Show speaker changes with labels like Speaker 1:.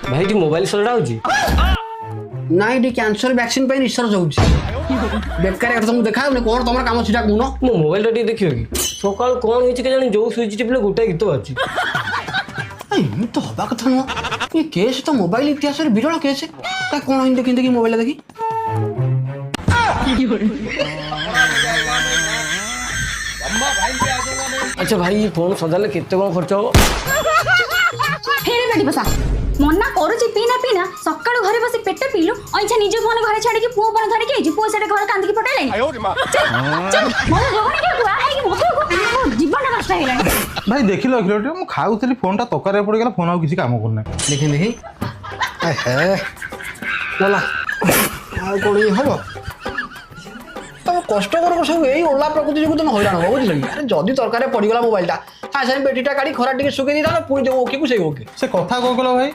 Speaker 1: भाई T mobile सलडा होची
Speaker 2: ना ये कैंसर वैक्सीन पे रिसर्च होउची बेकार कथा तुम देखा ने कोन तमरा काम छिटा कोन
Speaker 1: मो मोबाइल टी देखियो कि सकाळ कोन होईची के जानी जो स्विच टिपले गोटा गीत बाची
Speaker 2: एम तो हबा कथा न ये केस तो मोबाइल इतिहास रे विरल केस ता कोन हिंदे किंदे की मोबाइल देखी
Speaker 1: अच्छा भाई ये फोन सजाले केते कोन खर्च हो
Speaker 3: फेरे बेटी बसा मना करूची पीना पीना सकाळु घरे बसी पेट पीलु अइछा निज फोन घरे छाडी के पुओ पण धरि के जी पुओ सेटे घर कांदी के पटेले चल मोर जोगणी के दुआ है कि मोर जीवन नष्ट हेला
Speaker 4: भाई देखिल अखिल मु खाऊली फोन टा तकार पड़ गला फोन आ किसी काम करना
Speaker 2: देखी देखी हे लला आ कोन ये हबो तम कष्ट कर सब एई ओला प्रकृति जो तुम हैरान हो बुझल अरे जदी तरकारी पड़ी गला मोबाइल ता सारे बेटीटा काढी खरा टिके सुके दी ता पुणी दे ओके को से ओके
Speaker 4: से कथा कह गला भाई